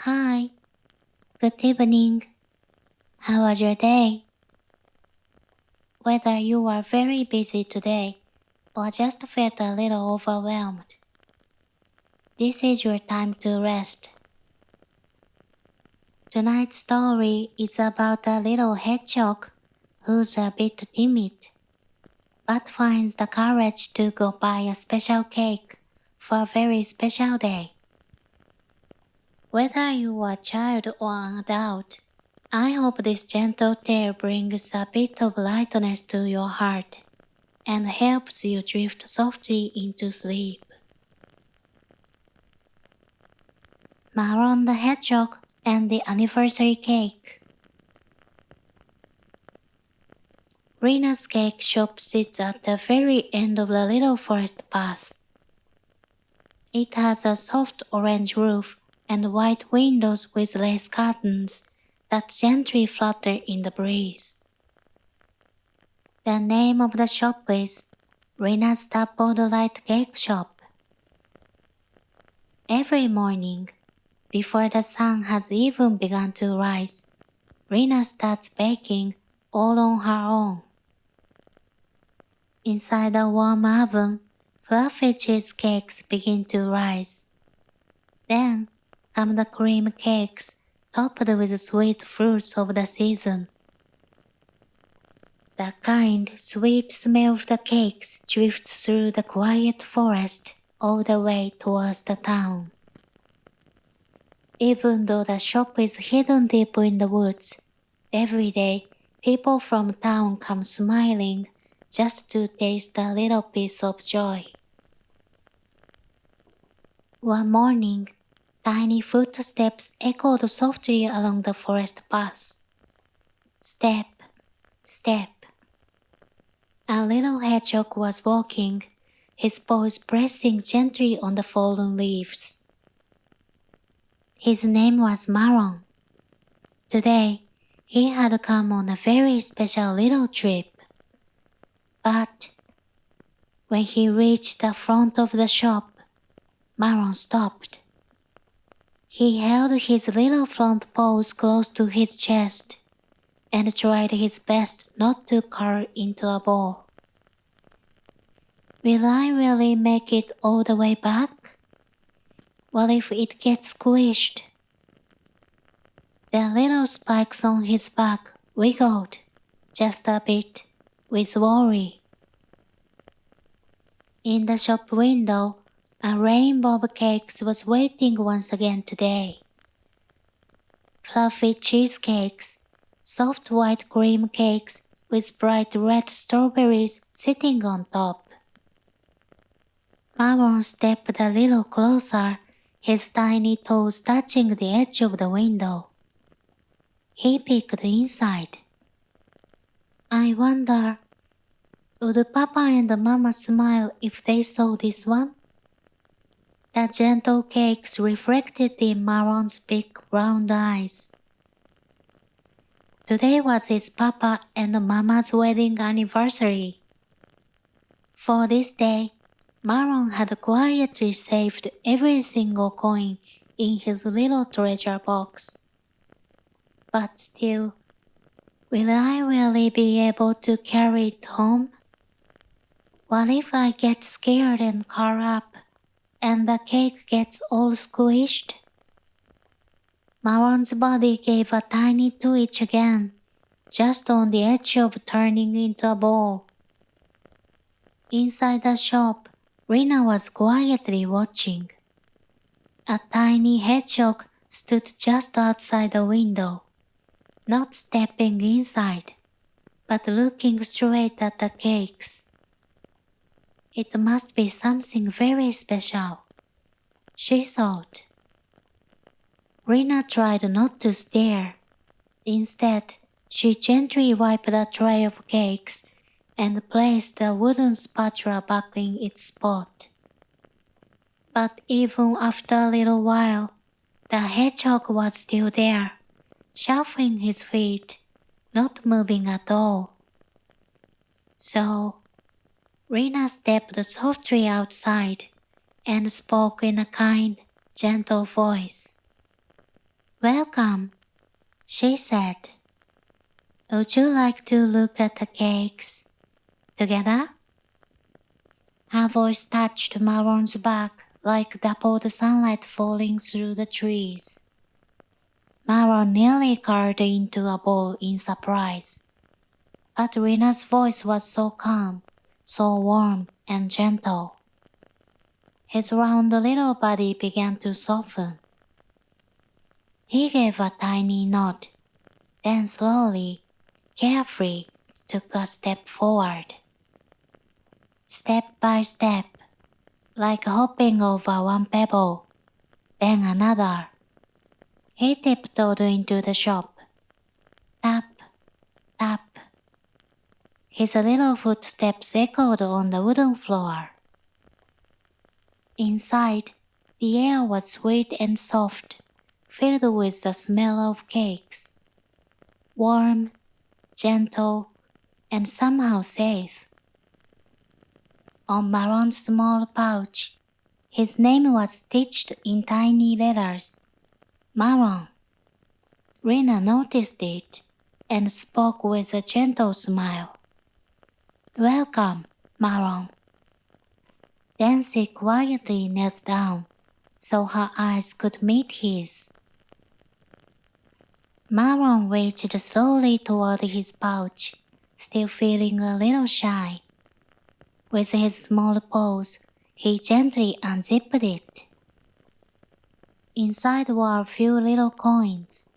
Hi, good evening. How was your day? Whether you are very busy today or just felt a little overwhelmed, this is your time to rest. Tonight's story is about a little hedgehog who's a bit timid, but finds the courage to go buy a special cake for a very special day. Whether you are a child or an adult, I hope this gentle tale brings a bit of lightness to your heart and helps you drift softly into sleep. Maron the Hedgehog and the Anniversary Cake. Rina's cake shop sits at the very end of the little forest path. It has a soft orange roof and white windows with lace curtains that gently flutter in the breeze. The name of the shop is Rina's Double Light Cake Shop. Every morning, before the sun has even begun to rise, Rina starts baking all on her own. Inside a warm oven, fluffy cheesecakes begin to rise. Then come the cream cakes topped with sweet fruits of the season. The kind, sweet smell of the cakes drifts through the quiet forest all the way towards the town. Even though the shop is hidden deep in the woods, every day people from town come smiling just to taste a little piece of joy. One morning, tiny footsteps echoed softly along the forest path. Step, step. A little hedgehog was walking, his paws pressing gently on the fallen leaves. His name was Maron. Today, he had come on a very special little trip. But when he reached the front of the shop, Maron stopped. He held his little front paws close to his chest and tried his best not to curl into a ball. Will I really make it all the way back? What if it gets squished? The little spikes on his back wiggled just a bit with worry. In the shop window, a rainbow of cakes was waiting once again today. Fluffy cheesecakes, soft white cream cakes with bright red strawberries sitting on top. Maron stepped a little closer, his tiny toes touching the edge of the window. He peeked inside. I wonder, would Papa and Mama smile if they saw this one? The gentle cakes reflected in Maron's big brown eyes. Today was his Papa and Mama's wedding anniversary. For this day, Maron had quietly saved every single coin in his little treasure box. But still, will I really be able to carry it home? What if I get scared and curl up, and the cake gets all squished? Maron's body gave a tiny twitch again, just on the edge of turning into a ball. Inside the shop, Rina was quietly watching. A tiny hedgehog stood just outside the window, not stepping inside, but looking straight at the cakes. It must be something very special, she thought. Rina tried not to stare. Instead, she gently wiped a tray of cakes and placed the wooden spatula back in its spot. But even after a little while, the hedgehog was still there, shuffling his feet, not moving at all. So, Rina stepped softly outside and spoke in a kind, gentle voice. Welcome, she said. Would you like to look at the cakes together? Her voice touched Maron's back like dappled sunlight falling through the trees. Maron nearly curled into a ball in surprise. But Rena's voice was so calm, so warm and gentle. His round little body began to soften. He gave a tiny nod, then slowly, carefree, took a step forward. Step by step, like hopping over one pebble, then another. He tiptoed into the shop. Tap, tap. His little footsteps echoed on the wooden floor. Inside, the air was sweet and soft, filled with the smell of cakes. Warm, gentle, and somehow safe. On Maron's small pouch, his name was stitched in tiny letters. Maron. Rena noticed it and spoke with a gentle smile. Welcome, Maron. Then she quietly knelt down so her eyes could meet his. Maron reached slowly toward his pouch, still feeling a little shy. With his small paws, he gently unzipped it. Inside were a few little coins.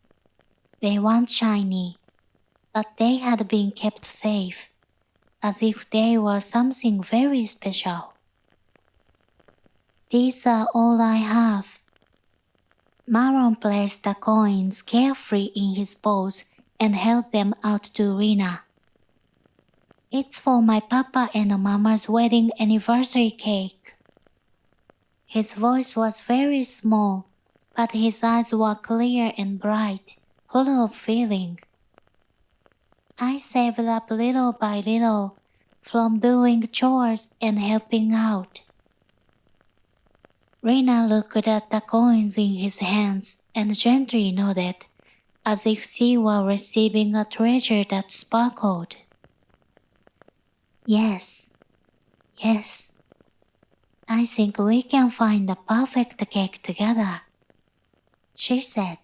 They weren't shiny, but they had been kept safe, as if they were something very special. These are all I have. Maron placed the coins carefully in his paws and held them out to Rena. It's for my papa and mama's wedding anniversary cake. His voice was very small, but his eyes were clear and bright, full of feeling. I saved up little by little from doing chores and helping out. Rena looked at the coins in his hands and gently nodded, as if she were receiving a treasure that sparkled. Yes, yes. I think we can find the perfect cake together, she said.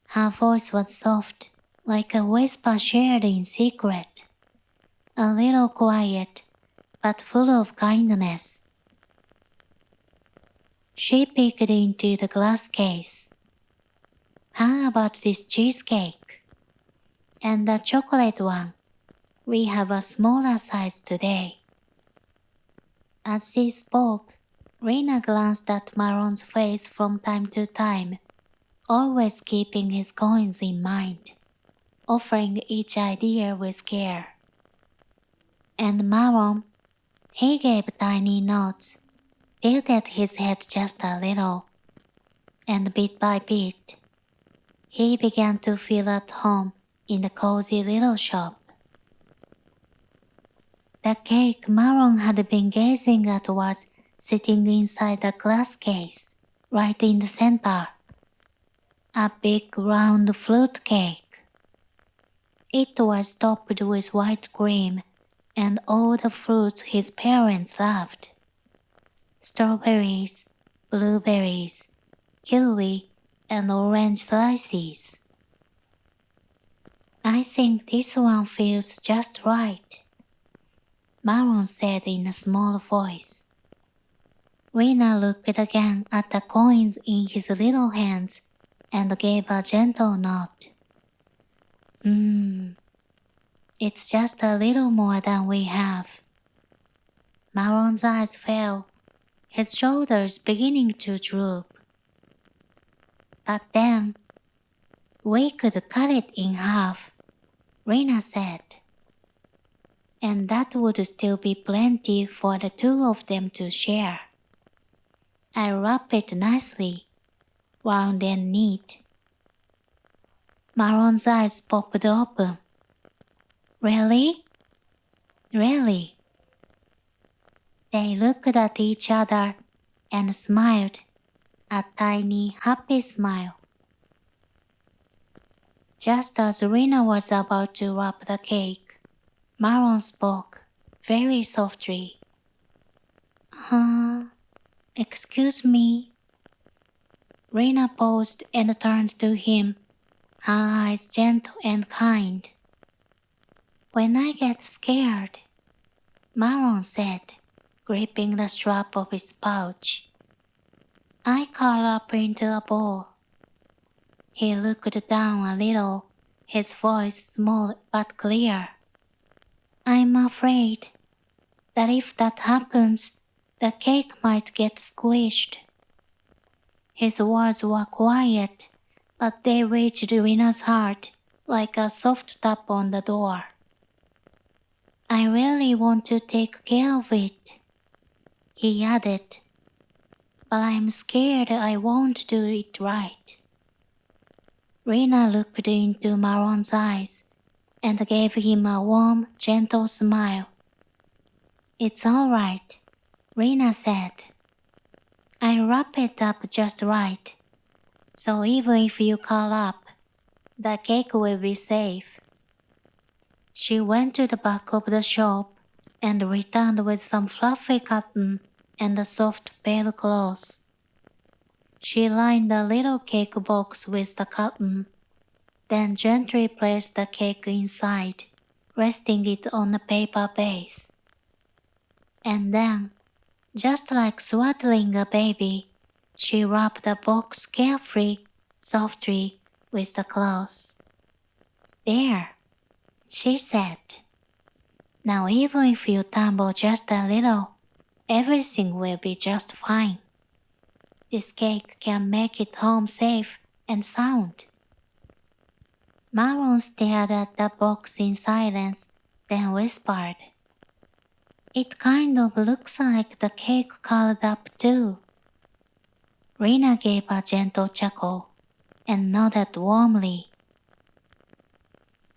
Her voice was soft, like a whisper shared in secret. A little quiet, but full of kindness. She peeked into the glass case. How about this cheesecake? And the chocolate one. We have a smaller size today. As she spoke, Rena glanced at Maron's face from time to time, always keeping his coins in mind, offering each idea with care. And Maron, he gave tiny nods, tilted his head just a little, and bit by bit, he began to feel at home in the cozy little shop. The cake Maron had been gazing at was sitting inside a glass case, right in the center. A big round fruit cake. It was topped with white cream and all the fruits his parents loved. Strawberries, blueberries, kiwi, and orange slices. I think this one feels just right, Maron said in a small voice. Rena looked again at the coins in his little hands and gave a gentle nod. It's just a little more than we have. Maron's eyes fell, his shoulders beginning to droop. But then, we could cut it in half, Rena said. And that would still be plenty for the two of them to share. I wrap it nicely, round and neat. Maron's eyes popped open. Really? Really? They looked at each other and smiled, a tiny, happy smile. Just as Rena was about to wrap the cake, Maron spoke, very softly. Excuse me. Rena paused and turned to him, her eyes gentle and kind. When I get scared, Maron said, gripping the strap of his pouch, I curl up into a ball. He looked down a little, his voice small but clear. I'm afraid that if that happens, the cake might get squished. His words were quiet, but they reached Rena's heart like a soft tap on the door. I really want to take care of it, he added, but I'm scared I won't do it right. Rena looked into Maron's eyes and gave him a warm, gentle smile. It's all right, Rena said. I wrap it up just right, so even if you curl up, the cake will be safe. She went to the back of the shop and returned with some fluffy cotton and a soft pale cloth. She lined the little cake box with the cotton, then gently placed the cake inside, resting it on a paper base. And then, just like swaddling a baby, she wrapped the box carefully, softly, with the cloth. There, she said. Now even if you tumble just a little, everything will be just fine. This cake can make it home safe and sound. Maron stared at the box in silence, then whispered, It kind of looks like the cake curled up too. Rena gave a gentle chuckle and nodded warmly.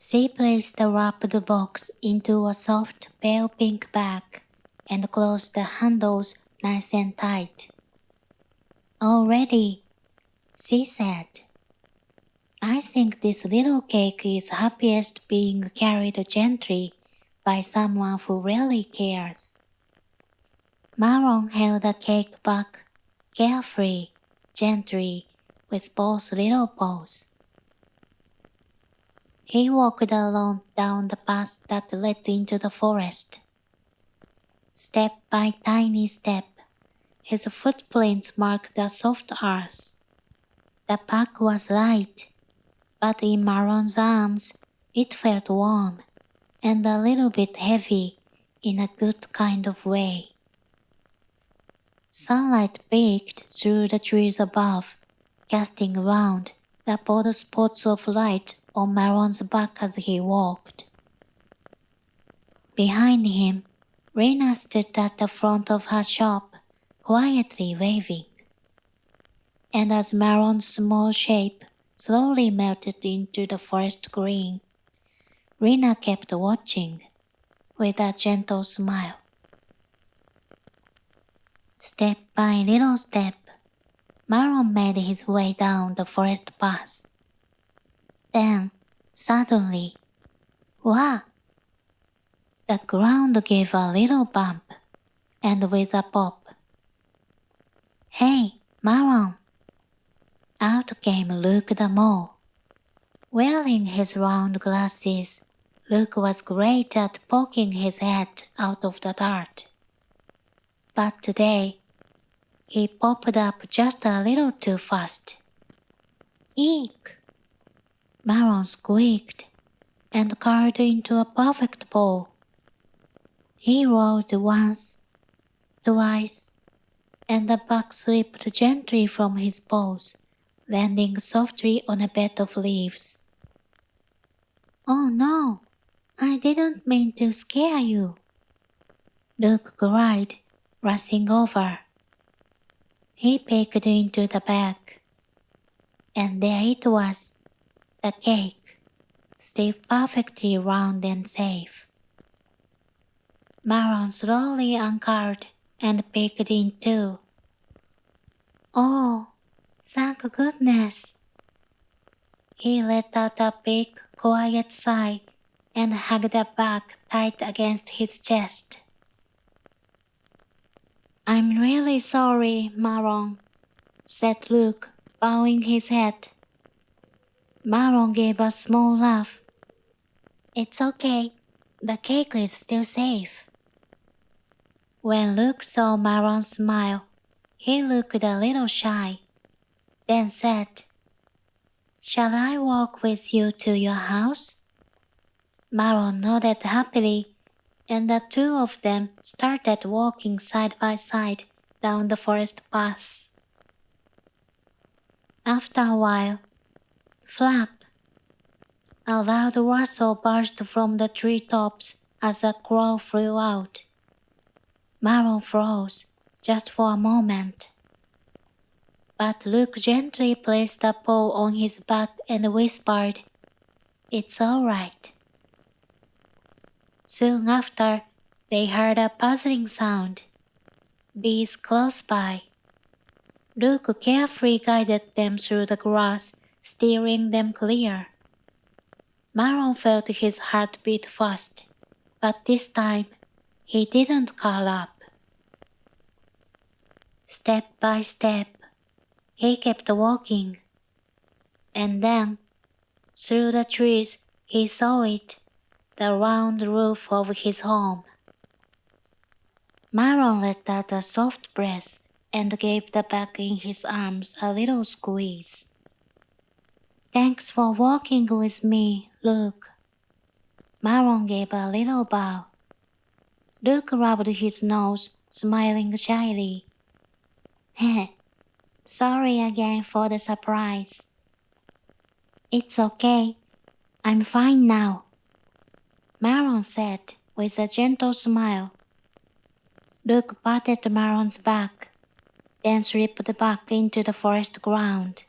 She placed the wrapped box into a soft pale pink bag and closed the handles nice and tight. All ready, she said. I think this little cake is happiest being carried gently by someone who really cares. Maron held the cake back carefully, gently, with both little paws. He walked alone down the path that led into the forest. Step by tiny step, his footprints marked the soft earth. The pack was light, but in Maron's arms it felt warm and a little bit heavy in a good kind of way. Sunlight peeked through the trees above, casting round the bold spots of light on Maron's back as he walked. Behind him, Rena stood at the front of her shop, quietly waving. And as Maron's small shape slowly melted into the forest green, Rena kept watching, with a gentle smile. Step by little step, Maron made his way down the forest path. Then, suddenly, wah! The ground gave a little bump, and with a pop. Hey, Maron! Out came Luke the Mole. Wearing his round glasses, Luke was great at poking his head out of the dirt. But today, he popped up just a little too fast. Eek! Maron squeaked and curled into a perfect ball. He rolled once, twice, and the bug slipped gently from his paws, landing softly on a bed of leaves. Oh no, I didn't mean to scare you, Luke cried, rushing over. He peeked into the bag, and there it was, the cake, still perfectly round and safe. Maron slowly uncurled and peeked in too. Oh, thank goodness, He let out a big, quiet sigh and hugged the bag tight against his chest. "I'm really sorry, Maron," said Luke, bowing his head. Maron gave a small laugh. "It's okay. The cake is still safe." When Luke saw Maron smile, he looked a little shy, then said, "Shall I walk with you to your house?" Maron nodded happily, and the two of them started walking side by side down the forest path. After a while, flap! A loud rustle burst from the treetops as a crow flew out. Maron froze, just for a moment. But Luke gently placed a paw on his back and whispered, "It's all right." Soon after, they heard a buzzing sound. Bees close by. Luke carefully guided them through the grass, steering them clear. Maron felt his heart beat fast, but this time he didn't curl up. Step by step, he kept walking. And then, through the trees, he saw it, the round roof of his home. Maron let out a soft breath and gave the bag in his arms a little squeeze. "Thanks for walking with me, Luke." Maron gave a little bow. Luke rubbed his nose, smiling shyly. "Sorry again for the surprise." "It's okay. I'm fine now," Maron said with a gentle smile. Luke patted Maron's back, then slipped back into the forest ground.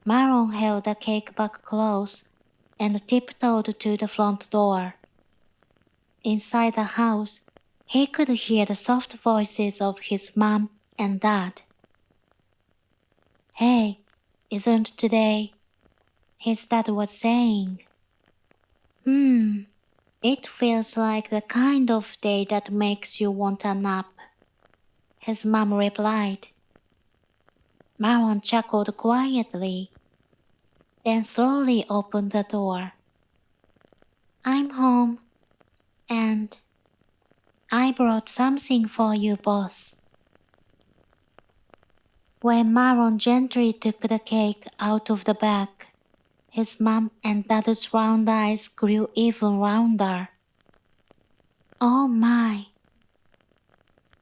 Maron held the cake bag close and tiptoed to the front door. Inside the house, he could hear the soft voices of his mom and dad. "Hey, isn't today?" his dad was saying. It feels like the kind of day that makes you want a nap," his mom replied. Maron chuckled quietly, then slowly opened the door. "I'm home, and I brought something for you both." When Maron gently took the cake out of the bag, his mom and dad's round eyes grew even rounder. "Oh my!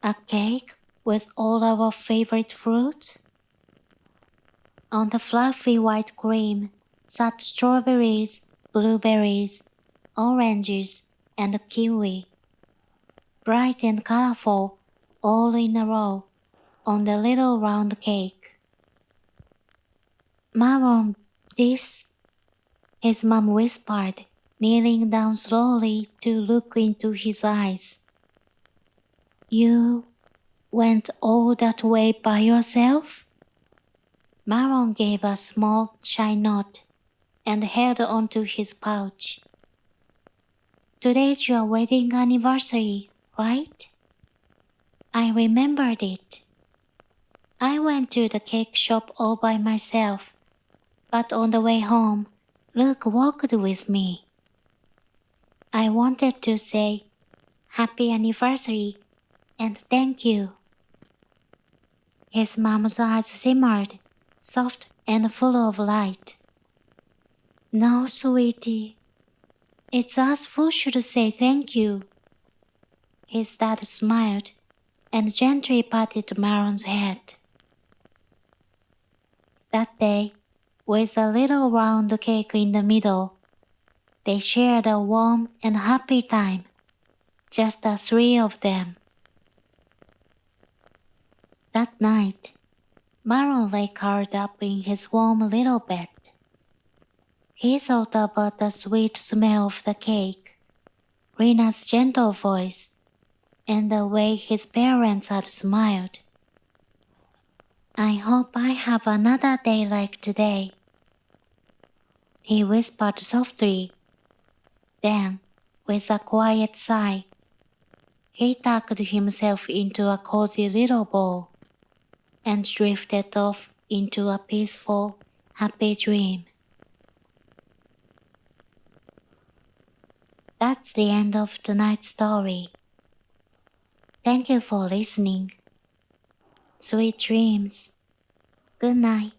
A cake with all our favorite fruits?" On the fluffy white cream sat strawberries, blueberries, oranges, and kiwi. Bright and colorful, all in a row, on the little round cake. "Maron, this," his mom whispered, kneeling down slowly to look into his eyes. "You went all that way by yourself?" Maron gave a small, shy nod and held onto his pouch. "Today's your wedding anniversary, right?" I remembered it. I went to the cake shop all by myself, but on the way home, Luke walked with me. I wanted to say, "Happy anniversary," and "Thank you." His mom's eyes simmered, soft and full of light. "No, sweetie. It's us who should say thank you." His dad smiled and gently patted Maron's head. That day, with a little round cake in the middle, they shared a warm and happy time, just the three of them. That night, Maron lay curled up in his warm little bed. He thought about the sweet smell of the cake, Rena's gentle voice, and the way his parents had smiled. "I hope I have another day like today," he whispered softly. Then, with a quiet sigh, he tucked himself into a cozy little ball and drifted off into a peaceful, happy dream. That's the end of tonight's story. Thank you for listening. Sweet dreams. Good night.